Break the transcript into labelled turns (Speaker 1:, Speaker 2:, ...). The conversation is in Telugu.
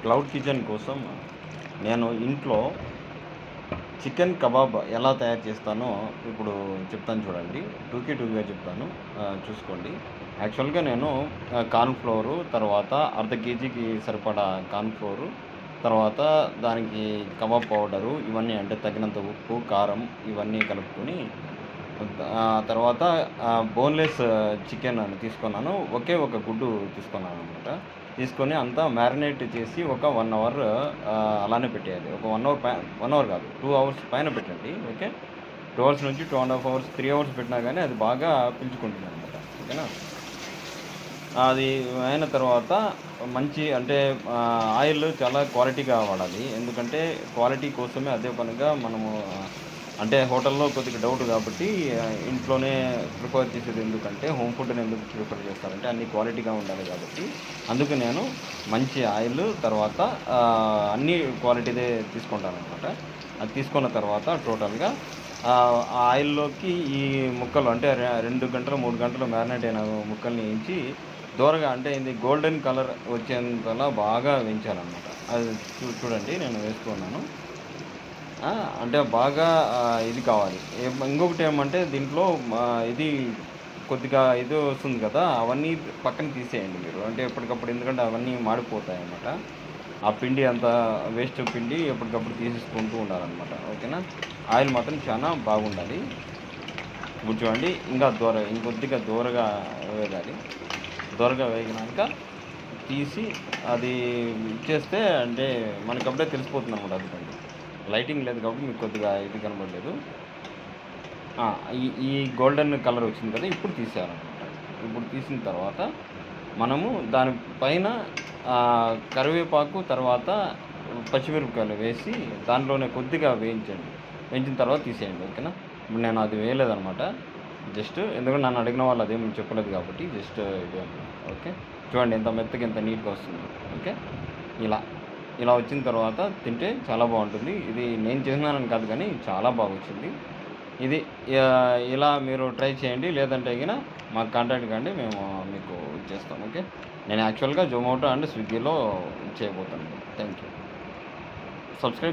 Speaker 1: క్లౌడ్ కిచెన్ కోసం నేను ఇంట్లో చికెన్ కబాబ్ ఎలా తయారు చేస్తానో ఇప్పుడు చెప్తాను చూడండి. టూకీగా చెప్తాను. చూసుకోండి. యాక్చువల్‌గా నేను కార్న్ ఫ్లోరు, తర్వాత అర్ధ కేజీకి సరిపడా కార్న్ ఫ్లోరు, తర్వాత దానికి కబాబ్ పౌడరు ఇవన్నీ అంటే తగినంత ఉప్పు, కారం ఇవన్నీ కలుపుకొని తర్వాత బోన్‌లెస్ చికెన్ అని తీసుకున్నాను. ఒకే ఒక గుడ్డు తీసుకున్నాననమాట. తీసుకొని అంతా మ్యారినేట్ చేసి ఒక 1 అవర్ అలానే పెట్టేయాలి. ఒక 1 అవర్ 1 అవర్ కాదు, 2 అవర్స్ పైన పెట్టండి. ఓకే. 2 అవర్స్ నుంచి 2 ½ అవర్స్, 3 అవర్స్ పెట్టినా గానీ అది బాగా పీల్చుకుంటుందనమాట. ఓకేనా. అది అయిన తర్వాత మంచి అంటే ఆయిల్ చాలా క్వాలిటీగా వాడాలి. ఎందుకంటే క్వాలిటీ కోసమే అదే పనిగా మనము అంటే హోటల్‌లో కొద్దిగా డౌట్ కాబట్టి ఇంట్లోనే ప్రిఫర్ చేసేది ఎందుకంటే హోమ్ ఫుడ్‌ని ఎందుకు ప్రిఫర్ చేస్తారంటే అన్నీ క్వాలిటీగా ఉండాలి కాబట్టి. అందుకు నేను మంచి ఆయిల్ తర్వాత అన్నీ క్వాలిటీదే తీసుకుంటాననమాట. అది తీసుకున్న తర్వాత టోటల్‌గా ఆ ఆయిల్‌లోకి ఈ ముక్కలు అంటే 2 గంటలు, 3 గంటలు మ్యారినేట్ అయిన ముక్కల్ని ఏంచి దోరగా అంటే ఇది గోల్డెన్ కలర్ వచ్చేంతలా బాగా వేయించాలనమాట. అది చూడండి నేను వేస్తున్నాను. అంటే బాగా ఇది కావాలి. ఇంకొకటేమంటే దీంట్లో ఇది కొద్దిగా ఇది వస్తుంది కదా! అవన్నీ పక్కన తీసేయండి మీరు. అంటే ఎప్పటికప్పుడు ఎందుకంటే అవన్నీ మాడిపోతాయన్నమాట. ఆ పిండి అంతా వేస్ట్ పిండి ఎప్పటికప్పుడు తీసేసుకుంటూ ఉండాలనమాట. ఓకేనా. ఆయిల్ మాత్రం చాలా బాగుండాలి. ఇప్పుడు చూడండి ఇంకొద్దిగా దోరగా వేగాలి. దోరగా వేగినాక తీసి అది ఇచ్చేస్తే అంటే మనకప్పుడే తెలిసిపోతుందనమాట. అదిగోండి. లైటింగ్ లేదు కాబట్టి మీకు కొద్దిగా ఇది కనబడలేదు. ఈ గోల్డెన్ కలర్ వచ్చింది కదా! ఇప్పుడు తీసేయాలనమాట. ఇప్పుడు తీసిన తర్వాత మనము దాని పైన కరివేపాకు, తర్వాత పచ్చిమిరపకాయలు వేసి దాంట్లోనే కొద్దిగా వేయించండి. వేయించిన తర్వాత తీసేయండి. ఓకేనా. ఇప్పుడు నేను అది వేయలేదనమాట. జస్ట్ ఎందుకంటే నన్ను అడిగిన వాళ్ళు అదేమి చెప్పలేదు కాబట్టి జస్ట్ ఇది అనమాట. ఓకే. చూడండి ఎంత మెత్తగా ఎంత నీట్‌గా వస్తుందో. ఓకే. ఇలా ఇలా వచ్చిన తర్వాత తింటే చాలా బాగుంటుంది. ఇది నేను చేసినానని కాదు కానీ చాలా బాగొచ్చింది. ఇది ఇలా మీరు ట్రై చేయండి. లేదంటే గిన మాకు కాంటాక్ట్ కండి. మేము మీకు ఇచ్చేస్తాం. ఓకే. నేను యాక్చువల్‌గా జొమాటో అండ్ స్విగ్గీలో చేయబోతున్నాను. Thank you. సబ్స్క్రైబ్